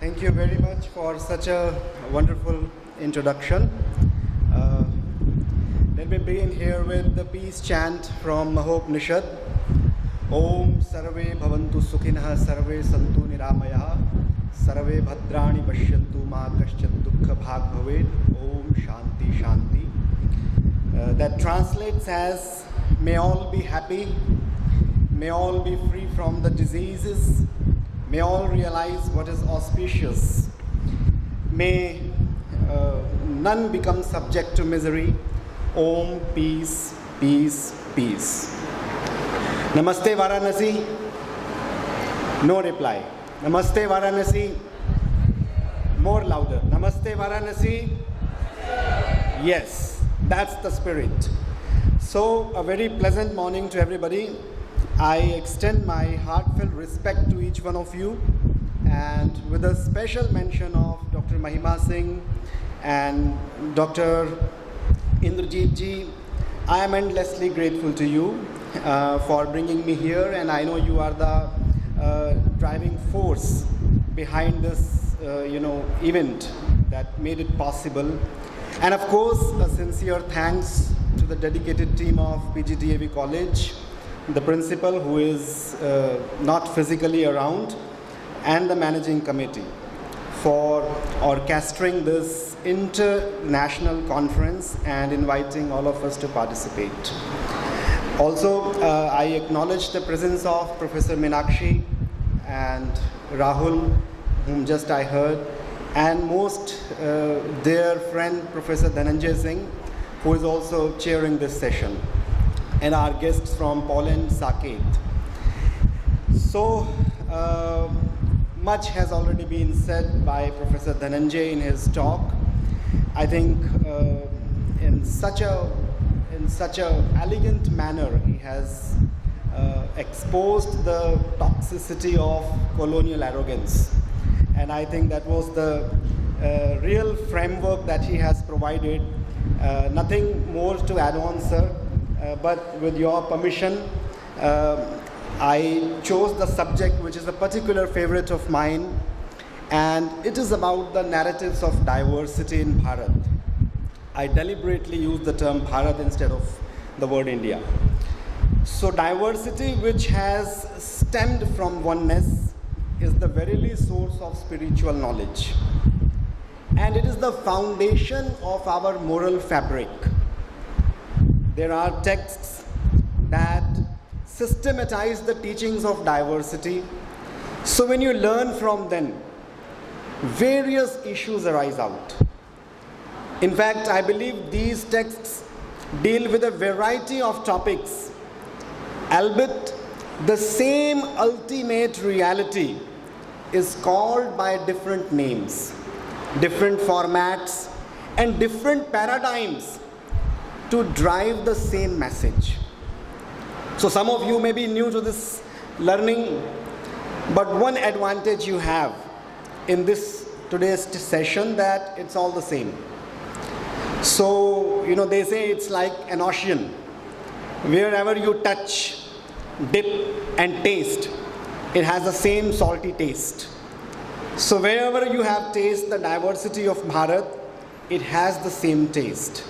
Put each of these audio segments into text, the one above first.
Thank you very much for such a wonderful introduction. Uh, Let me begin here with the peace chant from Mahopanishad. Om Sarve Bhavantu Sukhinah Sarve Santu Niramayah Sarve Bhadrani Pashyantu Ma Kaschat Dukkha Bhag Bhavet Om Shanti Shanti. That translates as, may all be happy, may all be free from the diseases, may all realize what is auspicious, may none become subject to misery. Om, peace, peace, peace. Namaste Varanasi. No reply. Namaste Varanasi. More louder. Namaste Varanasi. Yes, that's the spirit. So, a very pleasant morning to everybody. I extend my heartfelt respect to each one of you, and with a special mention of Dr. Mahima Singh and Dr. Indrajit ji, I am endlessly grateful to you for bringing me here, and I know you are the driving force behind this event that made it possible. And of course, a sincere thanks to the dedicated team of PGTAV College, the principal who is not physically around, and the managing committee for orchestrating this international conference and inviting all of us to participate. Also, I acknowledge the presence of Professor Meenakshi and Rahul, whom just I heard, and most dear friend Professor Dhananjay Singh, who is also chairing this session, and our guests from Poland, Saket. So, much has already been said by Professor Dhananjay in his talk. I think in such a elegant manner, he has exposed the toxicity of colonial arrogance. And I think that was the real framework that he has provided. Nothing more to add on, sir. But with your permission, I chose the subject which is a particular favorite of mine, and it is about the narratives of diversity in Bharat. I deliberately use the term Bharat instead of the word India. So diversity, which has stemmed from oneness, is the verily source of spiritual knowledge. And it is the foundation of our moral fabric. There are texts that systematize the teachings of diversity. So when you learn from them, various issues arise out. In fact, I believe these texts deal with a variety of topics, albeit the same ultimate reality is called by different names, different formats, and different paradigms to drive the same message. So some of you may be new to this learning, but one advantage you have in this today's session, that it's all the same. So, they say it's like an ocean. Wherever you touch, dip and taste, it has the same salty taste. So wherever you have tasted the diversity of Bharat, it has the same taste.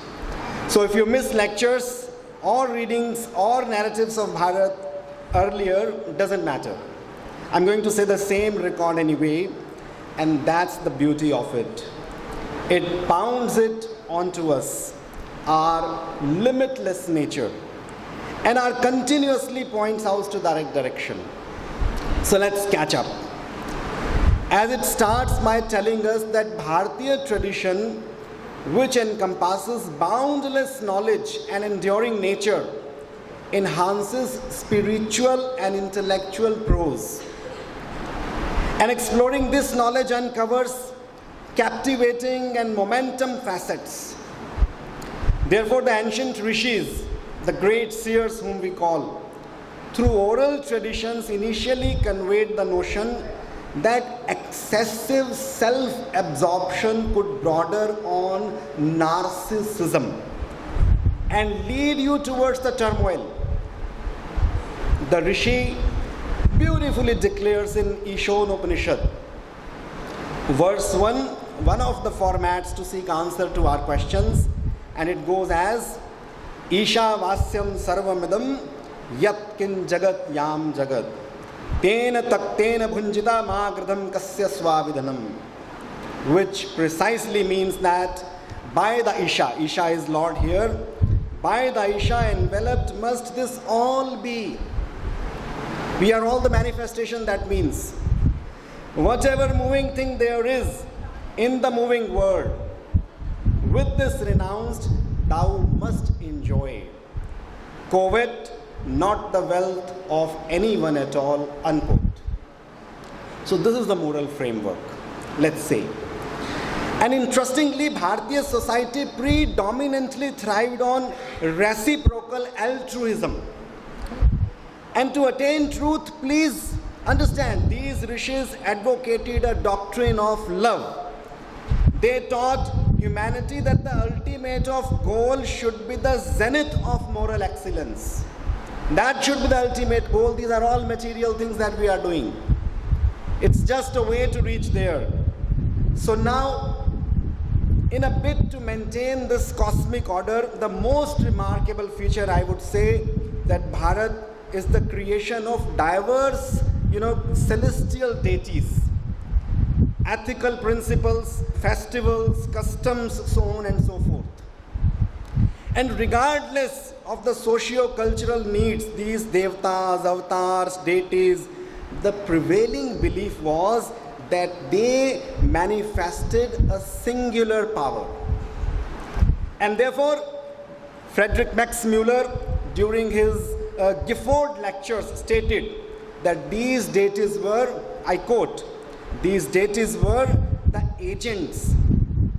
So if you miss lectures or readings or narratives of Bharat earlier, doesn't matter. I'm going to say the same record anyway, and that's the beauty of it. It pounds it onto us, our limitless nature, and our continuously points out to the right direction. So let's catch up. As it starts by telling us that Bharatiya tradition, which encompasses boundless knowledge and enduring nature, enhances spiritual and intellectual prose. And exploring this knowledge uncovers captivating and momentum facets. Therefore, the ancient rishis, the great seers whom we call, through oral traditions initially conveyed the notion that excessive self-absorption could border on narcissism and lead you towards the turmoil. The Rishi beautifully declares in Ishonopanishad Verse 1, one of the formats to seek answer to our questions, and it goes as Isha Vasyam Sarvamidam Yat Kin Jagat Yam Jagat Tena Taktena Bhunjita Magradham Kasya Swavidhanam, which precisely means that by the Isha, Isha is Lord here, by the Isha enveloped must this all be. We are all the manifestation, that means whatever moving thing there is in the moving world, with this renounced, thou must enjoy. Covet not the wealth of anyone at all, unquote. So this is the moral framework, let's say. And interestingly, Bharatiya society predominantly thrived on reciprocal altruism. And to attain truth, please understand, these rishis advocated a doctrine of love. They taught humanity that the ultimate of goal should be the zenith of moral excellence. That should be the ultimate goal. These are all material things that we are doing. It's just a way to reach there. So now, in a bid to maintain this cosmic order, the most remarkable feature, I would say, that Bharat is the creation of diverse, celestial deities, ethical principles, festivals, customs, so on and so forth. And regardless of the socio-cultural needs, these devtas, avatars, deities, the prevailing belief was that they manifested a singular power. And therefore, Friedrich Max Müller, during his Gifford lectures, stated that these deities were, I quote, these deities were the agents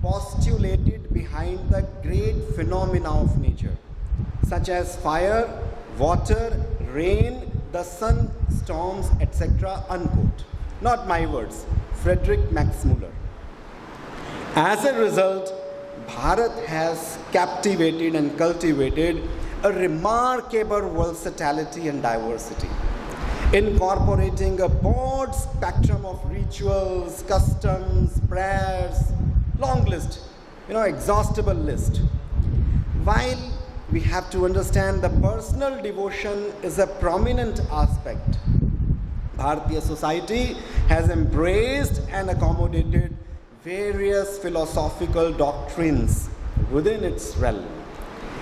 postulated behind the great phenomena of nature, such as fire, water, rain, the sun, storms, etc., unquote. Not my words, Friedrich Max Müller. As a result, Bharat has captivated and cultivated a remarkable versatility and diversity, incorporating a broad spectrum of rituals, customs, prayers, long list, exhaustible list. While we have to understand the personal devotion is a prominent aspect, Bharatiya society has embraced and accommodated various philosophical doctrines within its realm,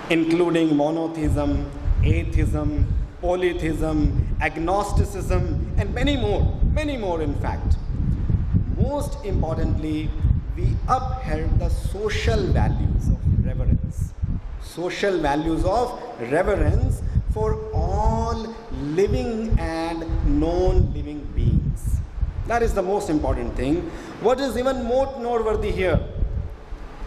including monotheism, atheism, polytheism, agnosticism, and many more in fact. Most importantly, we upheld the social values of reverence. Social values of reverence for all living and non-living beings. That is the most important thing. What is even more noteworthy here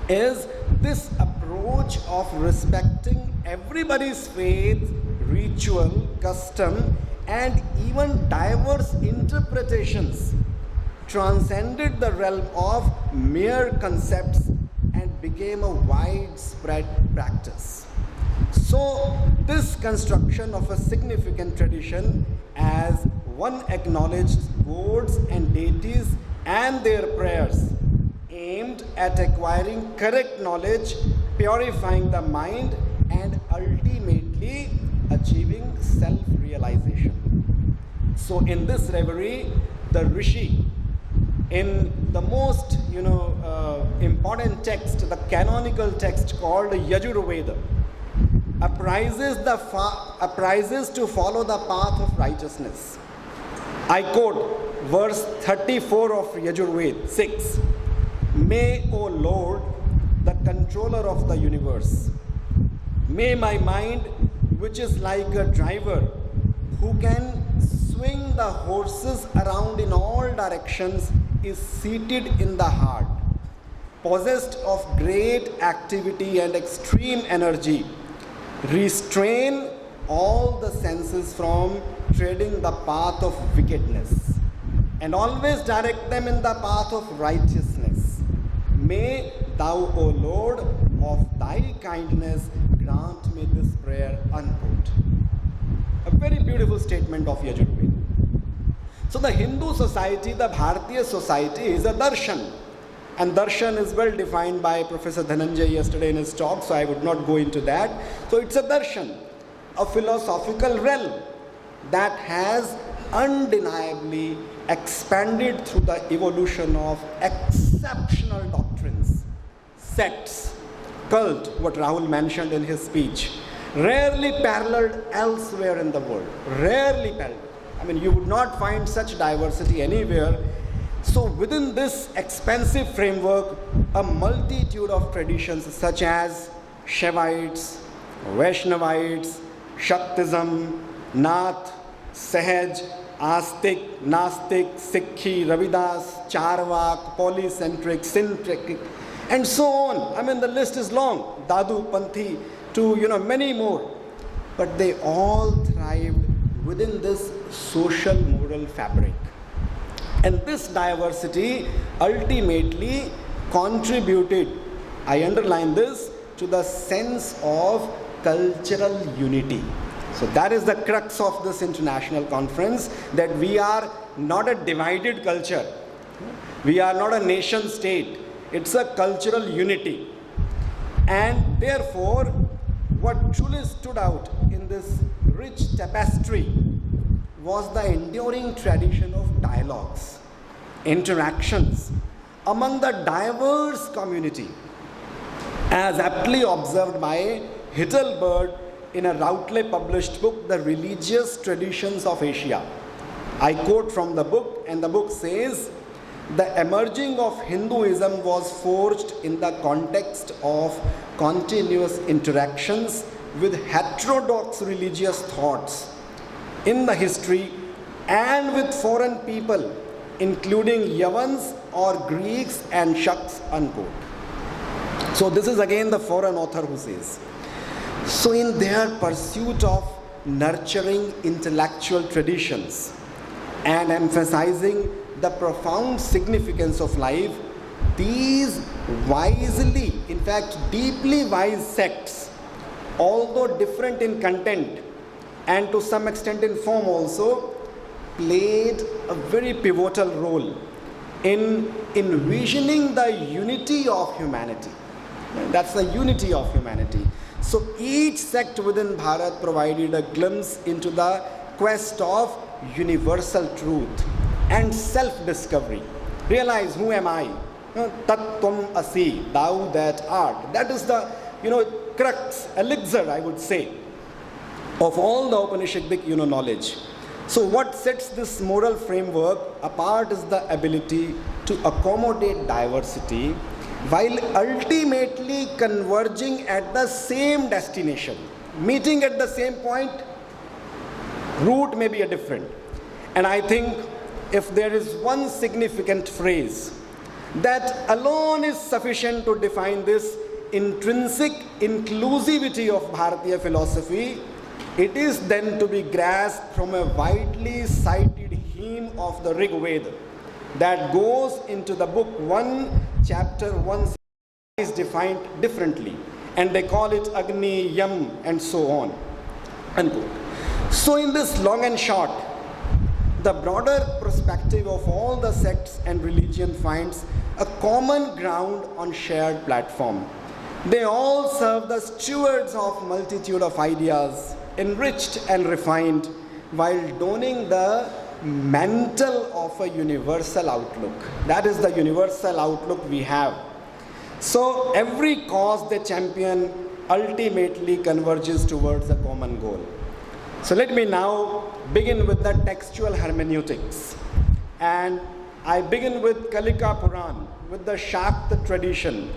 is this approach of respecting everybody's faith, ritual, custom, and even diverse interpretations transcended the realm of mere concepts and became a widespread practice. So, this construction of a significant tradition as one acknowledged gods and deities and their prayers aimed at acquiring correct knowledge, purifying the mind, and ultimately achieving self-realization. So in this reverie, the Rishi, in the most important text, the canonical text called Yajurveda, apprises to follow the path of righteousness. I quote verse 34 of Yajurveda 6. May, O Lord, the controller of the universe, may my mind, which is like a driver who can swing the horses around in all directions, is seated in the heart, possessed of great activity and extreme energy, restrain all the senses from treading the path of wickedness, and always direct them in the path of righteousness. May thou, O Lord, of thy kindness, grant me this prayer, unquote. A very beautiful statement of Yajurveda. So the Hindu society, the Bharatiya society is a darshan. And darshan is well defined by Professor Dhananjay yesterday in his talk, so I would not go into that. So it's a darshan, a philosophical realm that has undeniably expanded through the evolution of exceptional doctrines, sects, cult, what Rahul mentioned in his speech, rarely paralleled elsewhere in the world, rarely paralleled. I mean, you would not find such diversity anywhere. So within this expansive framework, a multitude of traditions such as Shaivites, Vaishnavites, Shaktism, Nath, Sahaj, Astik, Nastik, Sikhi, Ravidas, Charvak, Polycentric, Synthetic, and so on. I mean, the list is long. Dadu, Panthi, to many more. But they all thrived within this social moral fabric. And this diversity ultimately contributed, I underline this, to the sense of cultural unity. So that is the crux of this international conference, that we are not a divided culture. We are not a nation state. It's a cultural unity. And therefore, what truly stood out in this rich tapestry was the enduring tradition of dialogues, interactions among the diverse community, as aptly observed by Hittelberg in a Routledge published book, The Religious Traditions of Asia. I quote from the book, and the book says, "The emerging of Hinduism was forged in the context of continuous interactions with heterodox religious thoughts in the history and with foreign people, including Yavans or Greeks and Shaks," unquote. So this is again the foreign author who says. So in their pursuit of nurturing intellectual traditions and emphasizing the profound significance of life, these wisely, in fact deeply wise sects, although different in content and to some extent in form also, played a very pivotal role in envisioning the unity of humanity. That's the unity of humanity. So each sect within Bharat provided a glimpse into the quest of universal truth and self-discovery. Realize, who am I? Tat tvam asi, thou that art. That is the crux, elixir, I would say, of all the Upanishadic knowledge. So what sets this moral framework apart is the ability to accommodate diversity while ultimately converging at the same destination, meeting at the same point. Route may be a different. And I think if there is one significant phrase that alone is sufficient to define this intrinsic inclusivity of Bharatiya philosophy, it is then to be grasped from a widely cited hymn of the Rig Veda that goes into the book 1, chapter 1, is defined differently, and they call it Agni, Yam, and so on, unquote. So in this long and short, the broader perspective of all the sects and religion finds a common ground on shared platform. They all serve the stewards of multitude of ideas, enriched and refined, while donning the mantle of a universal outlook. That is the universal outlook we have. So every cause they champion ultimately converges towards a common goal. So let me now begin with the textual hermeneutics. And I begin with Kalika Puran, with the Shakta tradition.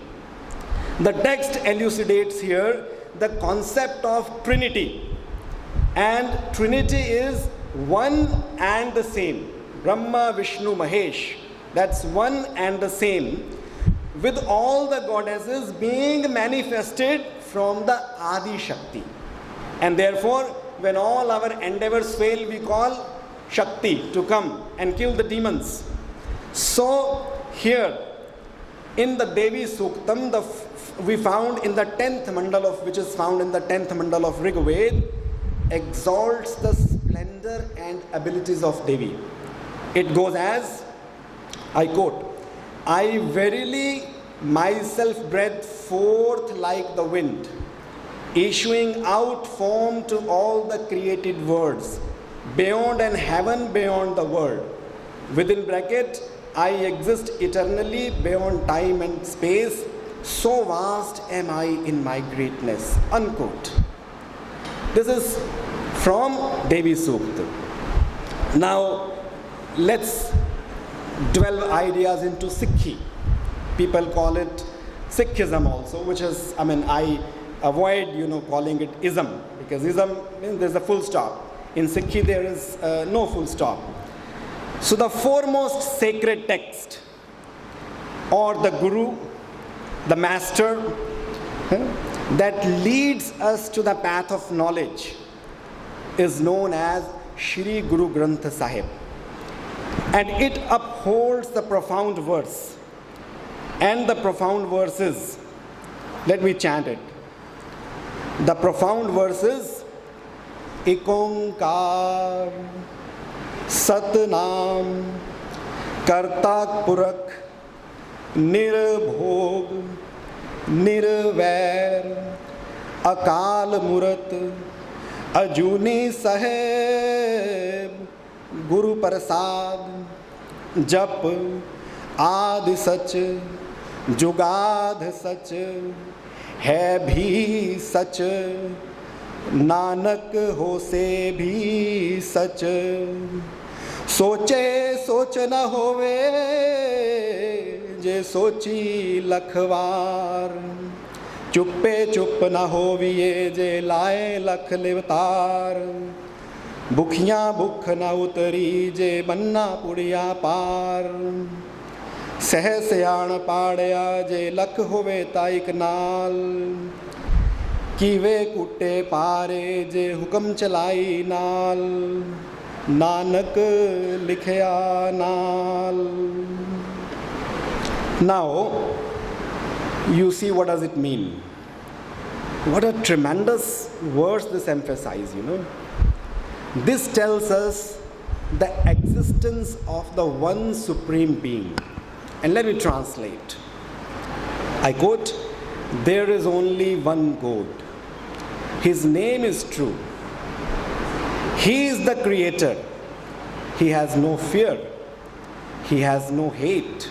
The text elucidates here the concept of Trinity. And Trinity is one and the same. Brahma, Vishnu, Mahesh. That's one and the same, with all the goddesses being manifested from the Adi Shakti. And therefore, when all our endeavors fail, we call Shakti to come and kill the demons. So here, in the Devi Suktam, we found in the 10th mandal of, which is found in the 10th mandal of Rig Veda, exalts the splendor and abilities of Devi. It goes as, I quote, I verily myself breathe forth like the wind, issuing out form to all the created worlds, beyond and heaven beyond the world. Within bracket, I exist eternally beyond time and space, so vast am I in my greatness, unquote. This is from Devi Sukta. Now, let's dwell ideas into Sikhi. People call it Sikhism also, which is, I avoid, calling it ism, because ism means there's a full stop. In Sikhi, there is no full stop. So the foremost sacred text, or the Guru, the master, that leads us to the path of knowledge, is known as Shri Guru Granth Sahib. And it upholds the profound verse. And the profound verses, let me chant it. The profound verses, Ikonkar, Satnam, Kartak Purak, Nirbhog, Nirvair, Akal Murat, Ajuni Sahib, Guru Prasad, Jap, Adi Sach, Jugad Sach, है भी सच, नानक हो से भी सच, सोचे सोच न होवे, जे सोची लखवार, चुप्पे चुप न होविए, जे लाए लख लिवतार, भुखियाँ भुख न उतरी, जे बन्ना पुड़िया पार, सह सियाण पाड़िया, जे लख होवे ताइक नाल, कीवे कुटे पारे, जे हुक्म चलाई नाल, नानक लिखया नाल. Now, you see what does it mean? What a tremendous verse this emphasizes, This tells us the existence of the one supreme being. And let me translate. I quote, there is only one God. His name is true. He is the creator. He has no fear. He has no hate.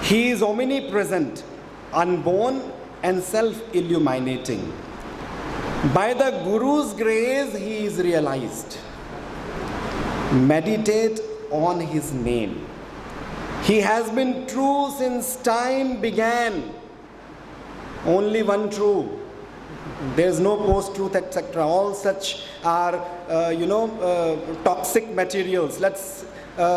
He is omnipresent, unborn, and self-illuminating. By the Guru's grace, he is realized. Meditate on his name. He has been true since time began. Only one true. There is no post-truth, etc. All such are, toxic materials. Let's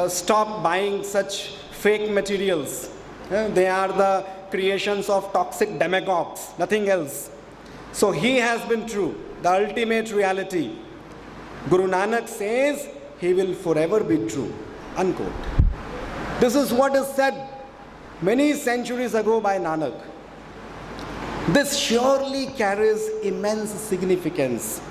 stop buying such fake materials. They are the creations of toxic demagogues, nothing else. So he has been true, the ultimate reality. Guru Nanak says he will forever be true, unquote. This is what is said many centuries ago by Nanak. This surely carries immense significance,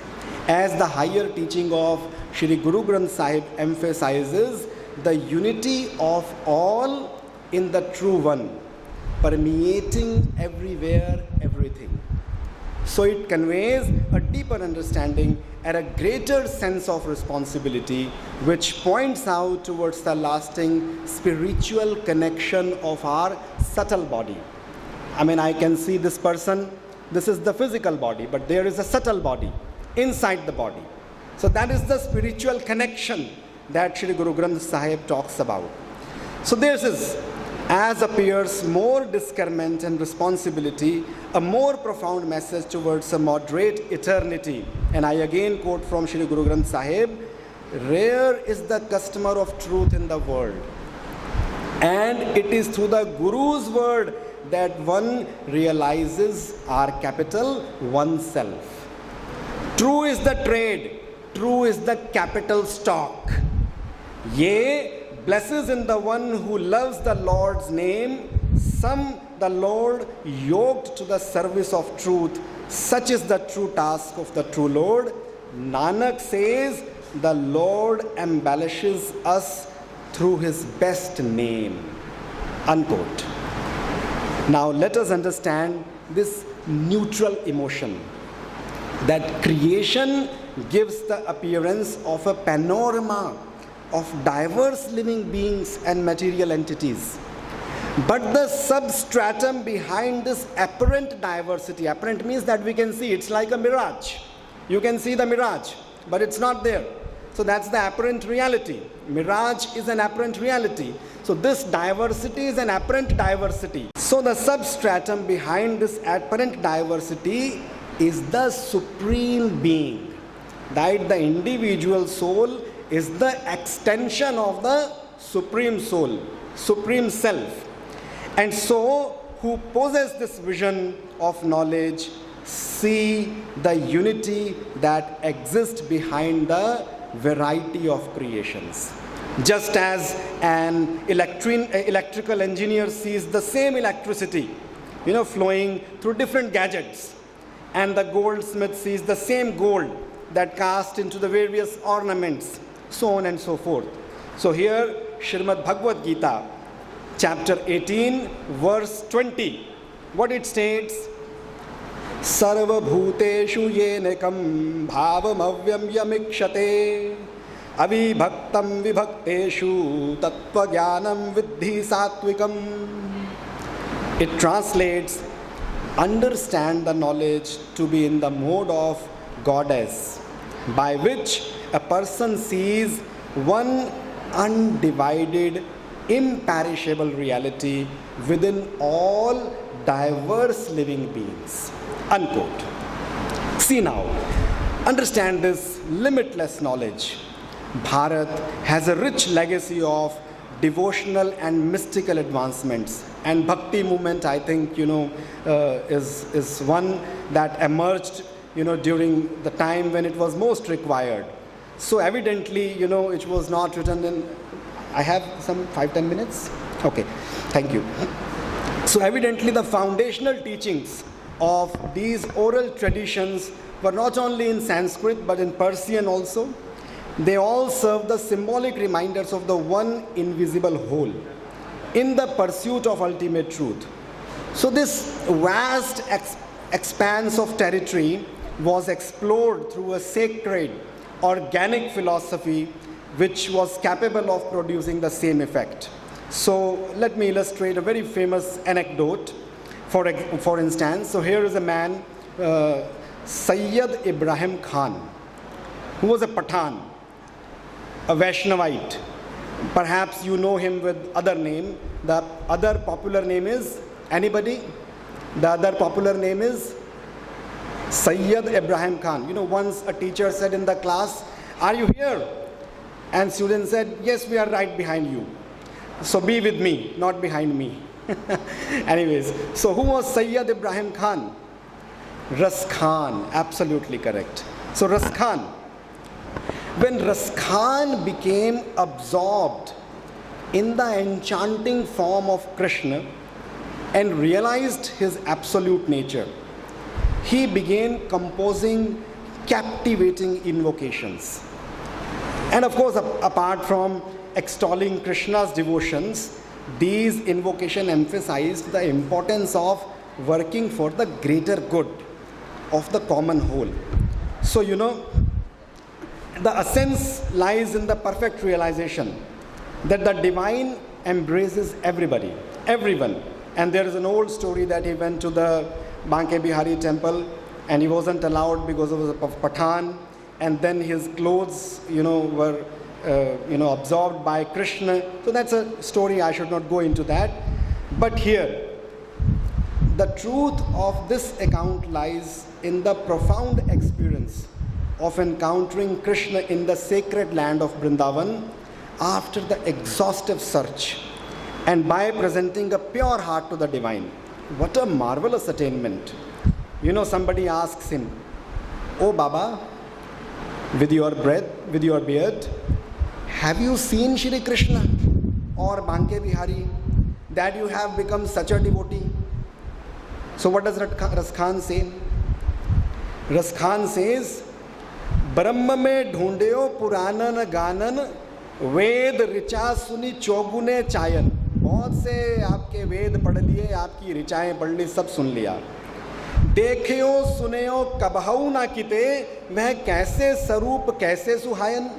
as the higher teaching of Shri Guru Granth Sahib emphasizes the unity of all in the true one, permeating everywhere, everything. So it conveys a deeper understanding and a greater sense of responsibility, which points out towards the lasting spiritual connection of our subtle body. I can see this person, this is the physical body, but there is a subtle body inside the body. So that is the spiritual connection that Shri Guru Granth Sahib talks about. So this is, as appears more discernment and responsibility, a more profound message towards a moderate eternity. And I again quote from Shri Guru Granth Sahib, rare is the customer of truth in the world. And it is through the Guru's word that one realizes our capital, oneself. True is the trade, true is the capital stock. Yea, blesses in the one who loves the Lord's name, some the Lord yoked to the service of truth. Such is the true task of the true Lord. Nanak says, the Lord embellishes us through his best name. Unquote. Now let us understand this neutral emotion, that creation gives the appearance of a panorama of diverse living beings and material entities. But the substratum behind this apparent diversity, apparent means that we can see, it's like a mirage. You can see the mirage, but it's not there. So that's the apparent reality. Mirage is an apparent reality. So this diversity is an apparent diversity. So the substratum behind this apparent diversity is the supreme being. That the individual soul is the extension of the supreme soul, supreme self. And so, who possess this vision of knowledge see the unity that exists behind the variety of creations. Just as an electrical engineer sees the same electricity, flowing through different gadgets, and the goldsmith sees the same gold that cast into the various ornaments, so on and so forth. So here, Srimad Bhagavad Gita, chapter 18, verse 20, what it states, Sarva bhuteshu yenekam bhavam avyam yamikshate avibhaktam vibhakteshu tattva jnanam vidhi satvikam. It translates, understand the knowledge to be in the mode of goddess, by which a person sees one undivided, imperishable reality within all diverse living beings. Unquote. See now, understand this limitless knowledge. Bharat has a rich legacy of devotional and mystical advancements, and Bhakti movement, I think, is one that emerged, during the time when it was most required. So evidently, it was not written in, I have some 5-10 minutes? Okay, thank you. So evidently the foundational teachings of these oral traditions were not only in Sanskrit but in Persian also. They all serve the symbolic reminders of the one invisible whole in the pursuit of ultimate truth. So this vast expanse of territory was explored through a sacred, organic philosophy which was capable of producing the same effect. So let me illustrate a very famous anecdote. For instance, so here is a man, Sayyid Ibrahim Khan, who was a Pathan, a Vaishnavite. Perhaps you know him with other name. The other popular name is, anybody? The other popular name is Sayyid Ibrahim Khan. Once a teacher said in the class, "Are you here?" And students said, "Yes, we are right behind you. So be with me, not behind me." Anyways, so who was Sayyid Ibrahim Khan? Ras Khan, absolutely correct. So Ras Khan, when Ras Khan became absorbed in the enchanting form of Krishna and realized his absolute nature, he began composing captivating invocations. And of course, apart from extolling Krishna's devotions, these invocations emphasized the importance of working for the greater good of the common whole. So, the essence lies in the perfect realization that the divine embraces everybody, everyone. And there is an old story that he went to the Banke Bihari temple and he wasn't allowed because of Pathan, and then his clothes, were absorbed by Krishna. So that's a story, I should not go into that. But here, the truth of this account lies in the profound experience of encountering Krishna in the sacred land of Vrindavan after the exhaustive search, and by presenting a pure heart to the divine. What a marvelous attainment. Somebody asks him, "Oh Baba, with your beard, have you seen Shri Krishna or Banke Bihari that you have become such a devotee?" So what does Ras Khan say? Ras Khan says, "Brahma mein dhundeo puranan ganan वेद ऋचा सुनी चौगुने चायन, बहुत से आपके वेद पढ़ लिए, आपकी ऋचाएं पढ़ ली, सब सुन लिया। देखियो सुनयो कबहू ना किते, वह कैसे स्वरूप कैसे सुहायन,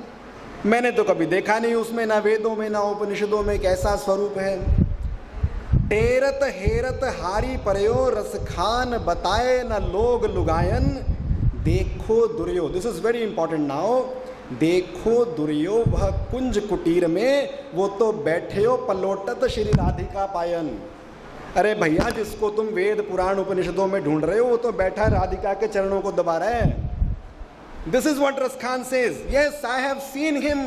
मैंने तो कभी देखा नहीं उसमें, ना वेदों में ना उपनिषदों में कैसा स्वरूप है। टेरत हेरत हारी परयो रस खान बताए न लोग लुगायन, देखो दुर्यो, this is very important now, देखो दुर्यो वह कुंज कुटीर में, वो तो बैठे हो पलोटत श्री राधिका पायन। अरे भैया, जिसको तुम वेद पुराण उपनिषदों में ढूंढ रहे हो, वो तो बैठा राधिका के चरणों को दबा रहा है। दिस इज व्हाट रस Khan says, yes I have seen him,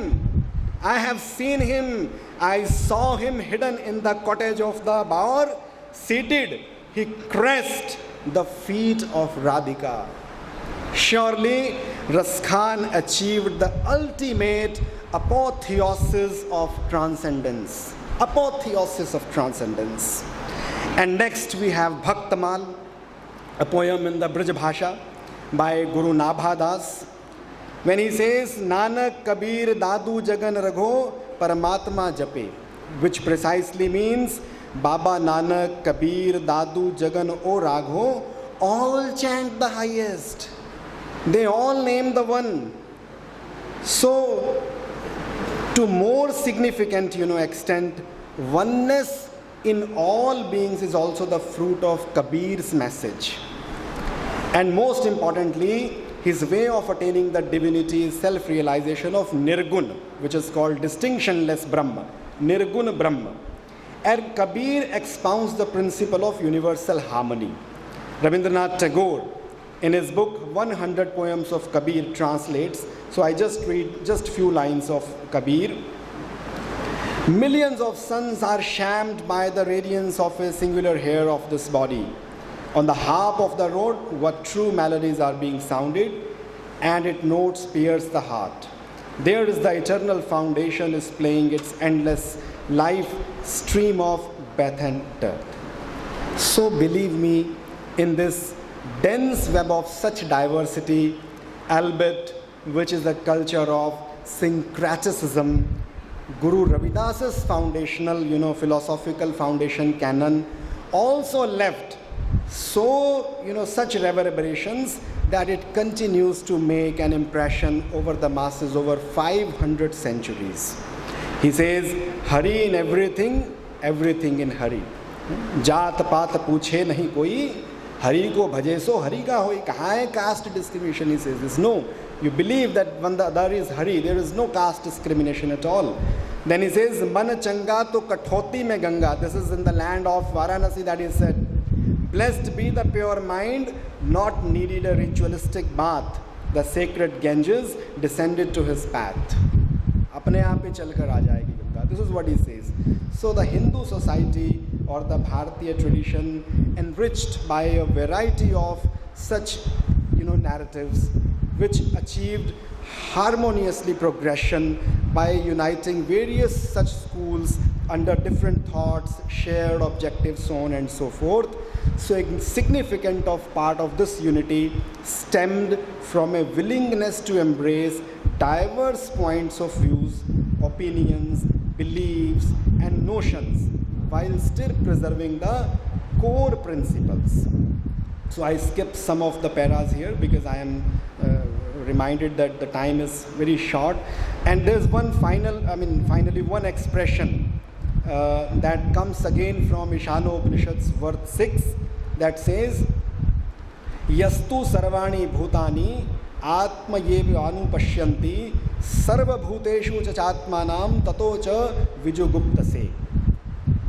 I have seen him, I saw him hidden in the cottage of the bower, seated, he caressed the feet of Radhika. Surely Ras Khan achieved the ultimate apotheosis of transcendence. Apotheosis of transcendence. And next we have Bhaktamal, a poem in the Brij Bhasha by Guru Nabha Das. When he says, Nanak Kabir Dadu Jagan Ragho Paramatma Jape, which precisely means Baba Nanak, Kabir, Dadu, Jagan O Ragho, all chant the highest. They all name the one. So, to more significant, extent, oneness in all beings is also the fruit of Kabir's message. And most importantly, his way of attaining the divinity is self-realization of Nirgun, which is called distinctionless Brahma, Nirgun Brahma. And Kabir expounds the principle of universal harmony. Rabindranath Tagore, in his book 100 Poems of Kabir, translates, so I just read just few lines of Kabir. Millions of suns are shammed by the radiance of a singular hair of this body. On the harp of the road, what true melodies are being sounded, and its notes pierce the heart. There is the eternal foundation is playing its endless life stream of birth and death. So believe me, in this dense web of such diversity, albeit which is the culture of syncretism, Guru Ravidas's foundational, philosophical foundation canon also left such reverberations that it continues to make an impression over the masses over 500 centuries. He says, Hari in everything, everything in Hari. जात पात पूछे नहीं कोई, हरि को भजे सो हरि का होई. कहाँ है caste discrimination? He says this. No, you believe that when the other is Hari, there is no caste discrimination at all. Then he says, मन चंगा तो कठौती में Ganga. This is in the land of Varanasi that he said. Blessed be the pure mind, not needed a ritualistic bath. The sacred Ganges descended to his path. अपने आप ही चलकर आ जाएगी Ganga. This is what he says. So the Hindu society or the Bharatiya tradition, enriched by a variety of such narratives, which achieved harmoniously progression by uniting various such schools under different thoughts, shared objectives, so on and so forth. So a significant part of this unity stemmed from a willingness to embrace diverse points of views, opinions, beliefs and notions while still preserving the core principles. So I skipped some of the paras here because I am reminded that the time is very short. And there's finally one expression that comes again from Ishanopanishads verse 6 that says, Yastu sarvani bhutani atma yev anupashyanti sarva bhuteshu chachatmanam tato cha vijuguptase.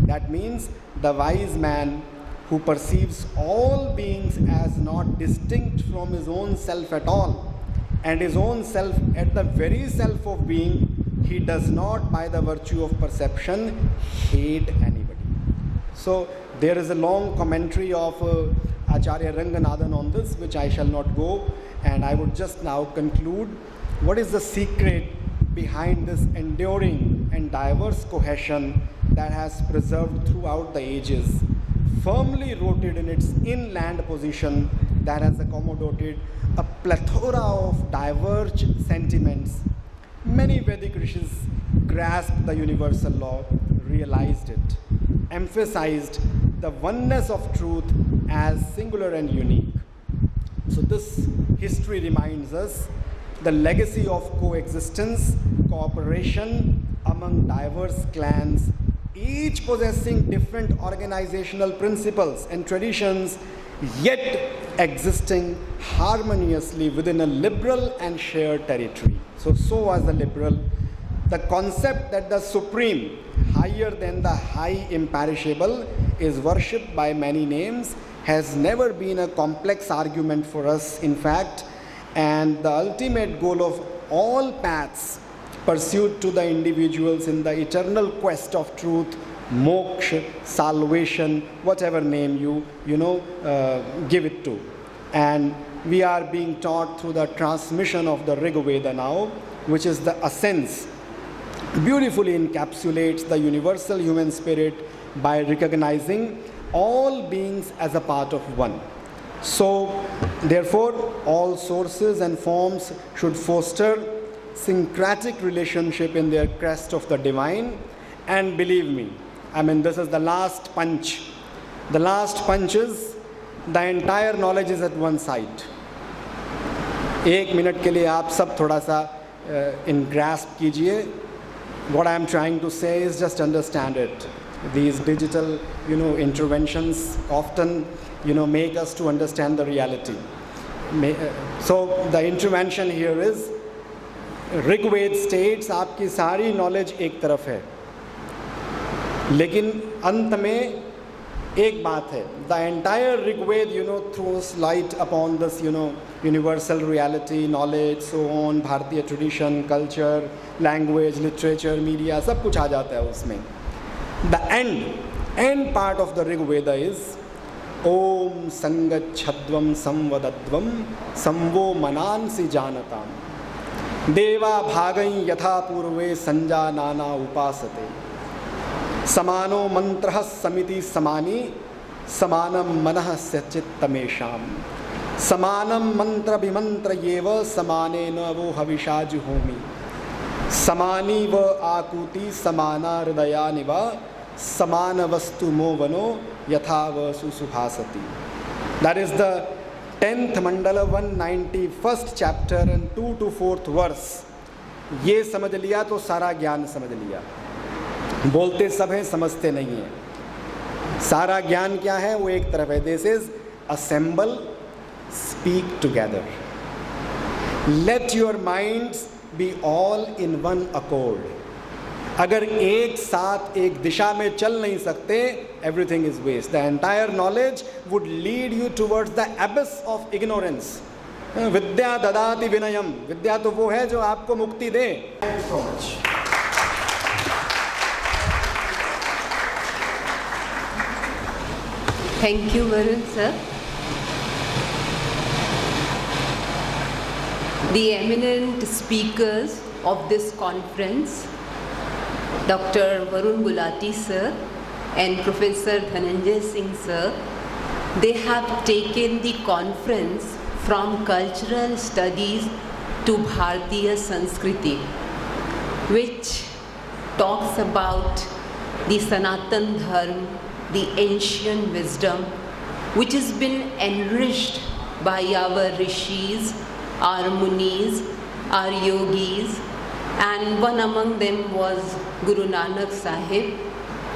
That means the wise man who perceives all beings as not distinct from his own self at all, and his own self at the very self of being, he does not by the virtue of perception hate anybody. So there is a long commentary of Acharya Ranganathan on this, which I shall not go, and I would just now conclude. What is the secret behind this enduring and diverse cohesion that has preserved throughout the ages, firmly rooted in its inland position that has accommodated a plethora of divergent sentiments? Many Vedic rishis grasped the universal law, realized it, emphasized the oneness of truth as singular and unique. So this history reminds us the legacy of coexistence, cooperation among diverse clans, each possessing different organizational principles and traditions, yet existing harmoniously within a liberal and shared territory. So was the liberal. The concept that the supreme, higher than the high imperishable, is worshipped by many names has never been a complex argument for us, in fact, and the ultimate goal of all paths pursued to the individuals in the eternal quest of truth, moksha, salvation, whatever name you give it to. And we are being taught through the transmission of the Rig Veda now, which is the essence, beautifully encapsulates the universal human spirit by recognizing all beings as a part of one. So, therefore, all sources and forms should foster syncretic relationship in their quest of the divine. And believe me, this is the last punch. The last punch is the entire knowledge is at one side. एक minute के लिए आप सब थोड़ा सा in grasp कीजिए. What I am trying to say is just understand it. These digital, interventions often, make us to understand the reality. So the intervention here is, Rig Veda states आपकी सारी knowledge एक तरफ है, लेकिन अंत में एक बात है. The entire Rig Veda, throws light upon this, universal reality, knowledge, so on, Bharatiya tradition, culture, language, literature, media, सब कुछ आ जाता है उसमें. The end part of the Rig Veda is Om Sangachhadvam Samvadadvam Samvo Manansi Janatam Deva Bhagai Yatha Purve Sanjanana Upasate Samano Mantrah Samiti Samani Samanam Manah Sachittamesham Samanam Mantra Bimantra Yeva Samane Navo Havishaju Homi Samani Va Akuti Samana Hridaya Niva Samana Vastu Movano Yatha Vasu Suhasati. That is the 10th Mandala 191st chapter and 2 to 4th verse. ये समझ लिया तो सारा ज्ञान समझ लिया. बोलते सब हैं, समझते नहीं हैं. सारा ज्ञान क्या है वो एक तरफ है. This is assemble, speak together. Let your minds be all in one accord. अगर एक साथ एक दिशा में चल नहीं सकते, everything is waste. The entire knowledge would lead you towards the abyss of ignorance. विद्या ददाति विनयम. विद्या तो वो है जो आपको मुक्ति दे. Thank you so much. Thank you, Varun sir. The eminent speakers of this conference, Dr. Varun Gulati sir and Professor Dhananjay Singh sir, they have taken the conference from cultural studies to Bharatiya Sanskriti, which talks about the Sanatan Dharma, the ancient wisdom, which has been enriched by our rishis, our munis, our yogis, and one among them was Guru Nanak Sahib.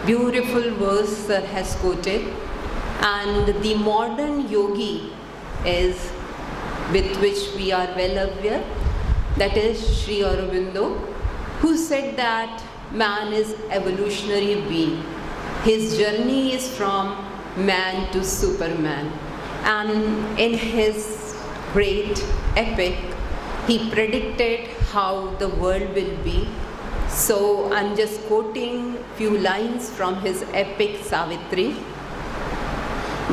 Beautiful verse sir has quoted. And the modern yogi is, with which we are well aware, that is Sri Aurobindo, who said that man is evolutionary being. His journey is from man to Superman. And in his great epic, he predicted how the world will be. So I'm just quoting few lines from his epic Savitri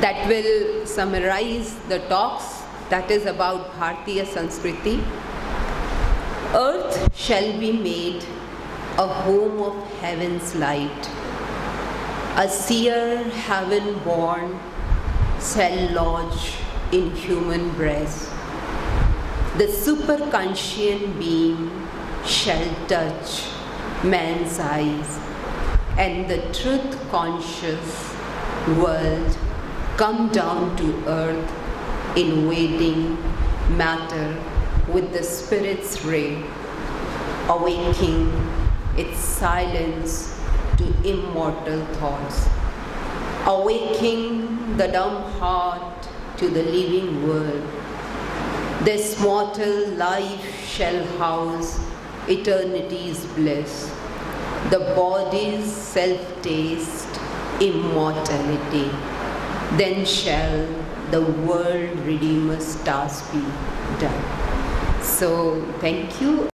that will summarize the talks, that is about Bharatiya Sanskriti. Earth shall be made a home of heaven's light. A seer heaven born shall lodge in human breast. The superconscient being shall touch man's eyes, and the truth conscious world come down to earth, invading matter with the Spirit's ray, awaking its silence to immortal thoughts, awaking the dumb heart to the living world. This mortal life shall house eternity's bliss, the body's self-taste immortality. Then shall the world Redeemer's task be done. So, thank you.